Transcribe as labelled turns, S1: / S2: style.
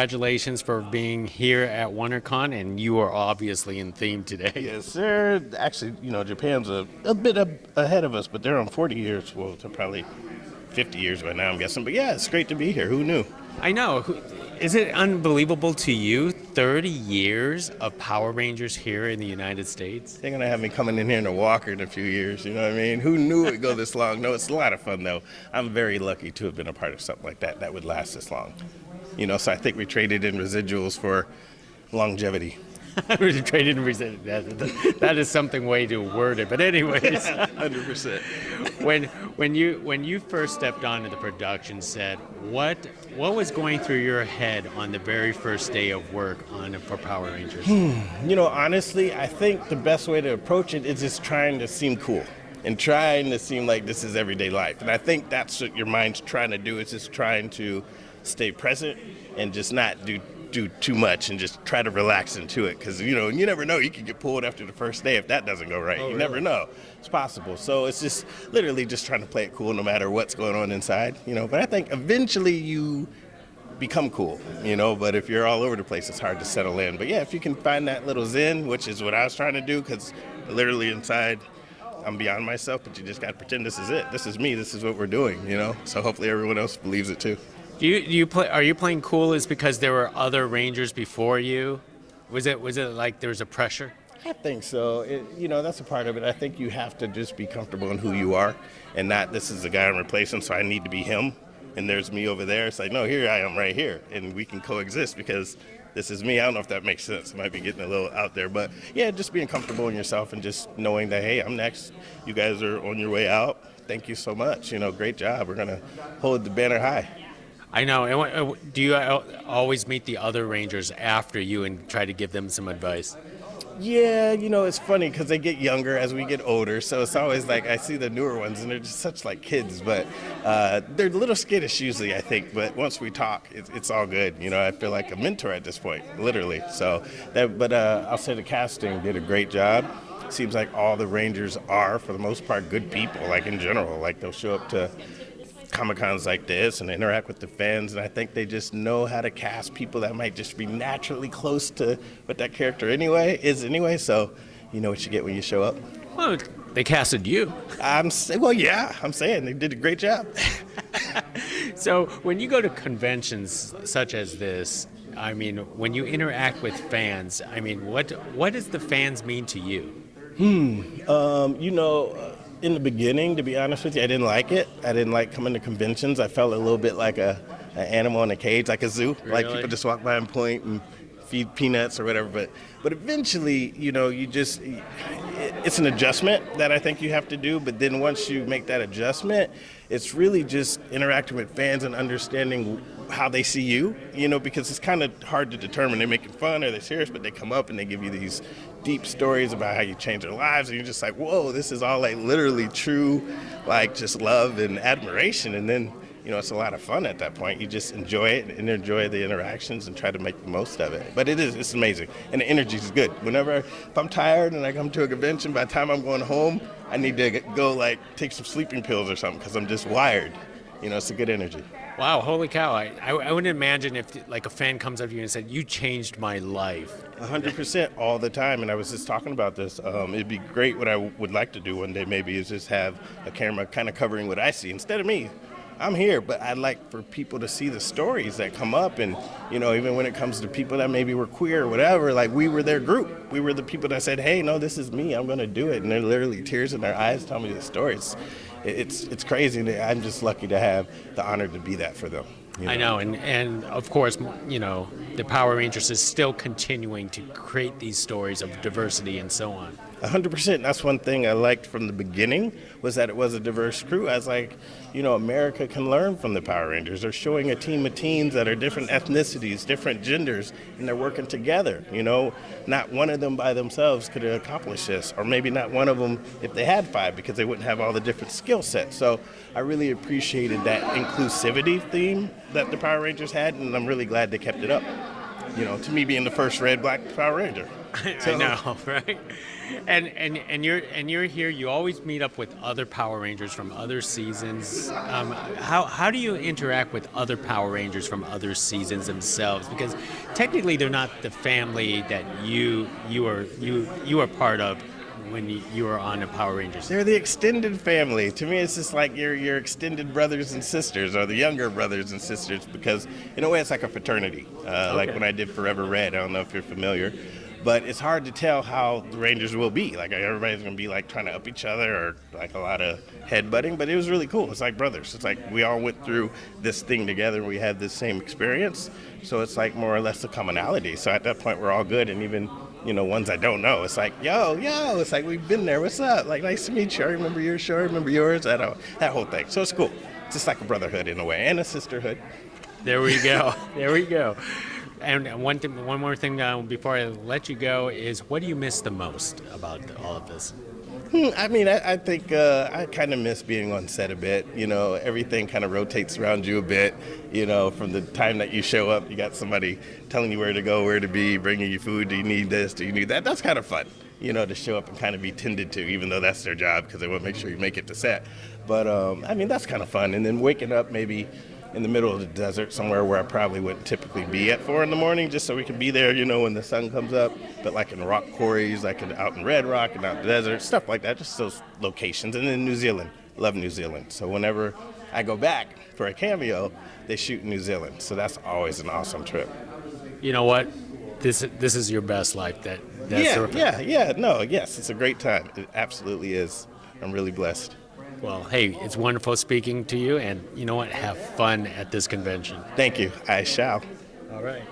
S1: congratulations for being here at WonderCon, and you are obviously in theme today.
S2: Yes, sir. Actually, Japan's a bit ahead of us, but they're on 40 years. Well, they're probably 50 years by now, I'm guessing. But yeah, it's great to be here. Who knew?
S1: I know. Is it unbelievable to you, 30 years of Power Rangers here in the United States?
S2: They're going to have me coming in here in a walker in a few years, you know what I mean? Who knew it would go this long? No, it's a lot of fun, though. I'm very lucky to have been a part of something like that would last this long. So I think we traded in residuals for longevity.
S1: Traded in residuals. That is something way to word it. But anyways,
S2: 100%.
S1: When you first stepped onto the production set, what was going through your head on the very first day of work for Power Rangers?
S2: Honestly, I think the best way to approach it is just trying to seem cool and trying to seem like this is everyday life. And I think that's what your mind's trying to do, is just trying to stay present and just not do too much and just try to relax into it, because you never know, you can get pulled after the first day if that doesn't go right. You never know. It's possible. So it's just literally just trying to play it cool no matter what's going on inside, but I think eventually you become cool, but if you're all over the place, it's hard to settle in. But yeah, if you can find that little zen, which is what I was trying to do, because literally inside I'm beyond myself, but you just got to pretend this is it. This is me. This is what we're doing, so hopefully everyone else believes it too.
S1: Are you playing cool is because there were other Rangers before you? Was it like there was a pressure?
S2: I think so. That's a part of it. I think you have to just be comfortable in who you are, and not this is the guy I'm replacing, so I need to be him, and there's me over there. It's like, no, here I am right here, and we can coexist because this is me. I don't know if that makes sense. I might be getting a little out there, but yeah, just being comfortable in yourself and just knowing that, hey, I'm next. You guys are on your way out. Thank you so much. Great job. We're going to hold the banner high.
S1: I know. And do you always meet the other Rangers after you and try to give them some advice?
S2: Yeah, it's funny because they get younger as we get older, so it's always like I see the newer ones and they're just such like kids, but they're a little skittish usually, I think, but once we talk, it's all good. I feel like a mentor at this point, literally. So, I'll say the casting did a great job. Seems like all the Rangers are, for the most part, good people, like in general. Like they'll show up to Comic-Cons like this and interact with the fans, and I think they just know how to cast people that might just be naturally close to what that character is anyway, so you know what you get when you show up.
S1: Well, they casted you.
S2: I'm saying they did a great job.
S1: So when you go to conventions such as this, I mean, when you interact with fans, I mean, what does the fans mean to you?
S2: In the beginning, to be honest with you, I didn't like it. I didn't like coming to conventions. I felt a little bit like an animal in a cage, like a zoo.
S1: Really?
S2: Like people just walk by and point and feed peanuts or whatever. But eventually, it's an adjustment that I think you have to do. But then once you make that adjustment, it's really just interacting with fans and understanding how they see you, because it's kind of hard to determine. They're making fun or they're serious, but they come up and they give you these deep stories about how you changed their lives, and you're just like, whoa, this is all like literally true, like just love and admiration. And then it's a lot of fun at that point. You just enjoy it and enjoy the interactions and try to make the most of it. But it's amazing, and the energy is good. If I'm tired and I come to a convention, by the time I'm going home, I need to go take some sleeping pills or something, because I'm just wired. It's a good energy.
S1: Wow, holy cow. I wouldn't imagine if a fan comes up to you and said, you changed my life.
S2: 100% all the time, and I was just talking about this. It'd be great. What I would like to do one day maybe is just have a camera kind of covering what I see instead of me. I'm here, but I'd like for people to see the stories that come up, and even when it comes to people that maybe were queer or whatever, like we were their group. We were the people that said, hey, no, this is me, I'm going to do it, and they're literally tears in their eyes telling me the stories. It's crazy, and I'm just lucky to have the honor to be that for them.
S1: I know, and of course, the Power Rangers is still continuing to create these stories of diversity and so on.
S2: 100%. That's one thing I liked from the beginning, was that it was a diverse crew. I was like, America can learn from the Power Rangers. They're showing a team of teens that are different ethnicities, different genders, and they're working together. Not one of them by themselves could accomplish this, or maybe not one of them if they had five, because they wouldn't have all the different skill sets. So I really appreciated that inclusivity theme that the Power Rangers had, and I'm really glad they kept it up. to me being the first red black Power Ranger.
S1: I know, right? And you're here. You always meet up with other Power Rangers from other seasons. How do you interact with other Power Rangers from other seasons themselves? Because technically, they're not the family that you are part of when you were on the Power Rangers.
S2: They're the extended family. To me, it's just like your extended brothers and sisters, or the younger brothers and sisters, because in a way, it's like a fraternity. Like when I did Forever Red, I don't know if you're familiar, but it's hard to tell how the Rangers will be. Like everybody's gonna be like trying to up each other, or like a lot of headbutting. But it was really cool. It's like brothers. It's like we all went through this thing together. We had this same experience, so it's like more or less a commonality. So at that point, we're all good, and even ones I don't know, it's like, yo, it's like we've been there. What's up? Like, nice to meet you. I remember your show. I remember yours. That whole thing. So it's cool. It's just like a brotherhood in a way, and a sisterhood.
S1: There we go. There we go. And one more thing before I let you go is, what do you miss the most about all of this?
S2: I mean, I think I kind of miss being on set a bit. Everything kind of rotates around you a bit. From the time that you show up, you got somebody telling you where to go, where to be, bringing you food. Do you need this? Do you need that? That's kind of fun, to show up and kind of be tended to, even though that's their job, because they want to make sure you make it to set. But, I mean, that's kind of fun. And then waking up maybe in the middle of the desert somewhere where I probably wouldn't typically be at 4 a.m, just so we can be there, when the sun comes up. But like in rock quarries, like out in Red Rock and out in the desert, stuff like that, just those locations. And then New Zealand, love New Zealand. So whenever I go back for a cameo, they shoot in New Zealand. So that's always an awesome trip.
S1: You know what? This is your best life.
S2: Yes, it's a great time. It absolutely is. I'm really blessed.
S1: Well, hey, it's wonderful speaking to you, and you know what? Have fun at this convention.
S2: Thank you. I shall.
S1: All right.